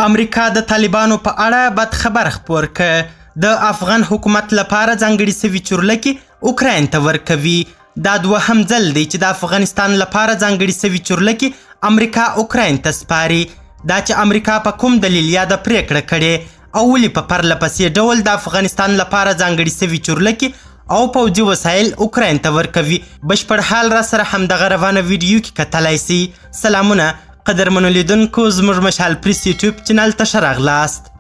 امریکا د طالبانو په اړه بد خبر خپور کړ. د افغان حکومت لپاره ځانګړي سوي چورلکې اوکراین ته ورکوي. دا دوهم ځل دی چې د افغانستان لپاره ځانګړي سوي چورلکې امریکا اوکراین ته سپاري. دا چې امریکا په کوم دلیل یا د پریکړه کړې او ولې په پرله پسې ډول د افغانستان لپاره ځانګړي سوي چورلکې او پوځي وسایل اوکراین ته ورکوي، بشپړ حال را سره همدغه روانه ویډیو کې کتلی سي. سلامونه قدرمنو لیدونکو، زموږ مشال پریس یوټیوب چینل ته ښه راغلاست.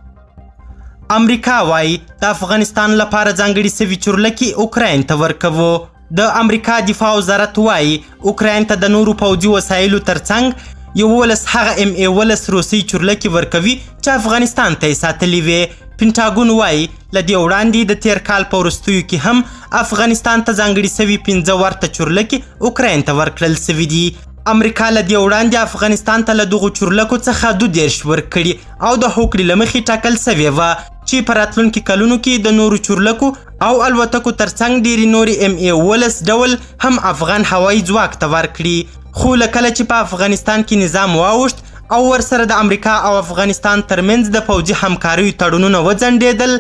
امریکا وایي د افغانستان لپاره ځانګړي سوي چورلکې اوکراین ته ورکوو. د امریکا دفاع وزارت وایي اوکراین ته د نورو پوځي وسایلو ترڅنګ 11 هغه MA-10 روسي چورلکې ورکوي چې افغانستان ته یې ساتلي وې. پینټاګون وایي له دې وړاندې د تیر کال په وروستیو کې هم افغانستان ته ځانګړي سوي 15 ورته چورلکې اوکراین ته ورکړل سوي دي. امریکا له دې وړاندې افغانستان ته له دغو چورلکو څخه 22 ورکړي او د هوکړې له مخې ټاکل سوې وه چې په راتلونکي کلونو کې د نورو چورلکو او الوتکو ترڅنګ ډېرې نورې MA-10 ډول هم افغان هوایي ځواک ته ورکړي. خو له کله چې په افغانستان کې نظام واوښت او ورسره د امریکا او افغانستان ترمنځ د پوځي همکاریو تړونونه وځنډېدل،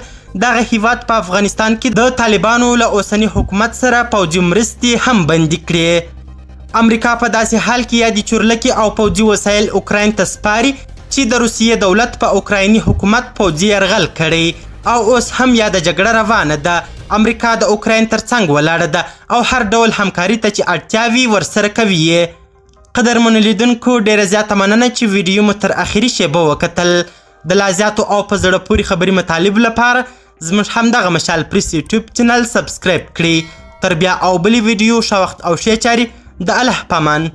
دغه هیواد په افغانستان کې د طالبانو له اوسني حکومت سره پوځي مرستې هم بندي کړې. امریکا په داسې حال کې یادې چورلکې او پوځي وسایل اوکراین ته سپاري چې د روسیې دولت په اوکرایني حکومت پوځي یرغل کړی او اوس هم یاده جګړه روانه ده. امریکا د اوکراین ترڅنګ ولاړه ده او هر ډول همکاري ته چې اړتیا وي ورسره کوي یې. قدرمنو لیدونکو، ډیره زیاته مننه چې ویډیو مو تر اخري شیبه وکتل. د لا زیاتو او په زړه پورې خبري مطالب لپاره زموږ همدغه مشال پریس یوټیوب چینل سبسکرایب کړئ. تر بیا او بلې ویډیو ښه وخت او ښې چارې. د الله پامان.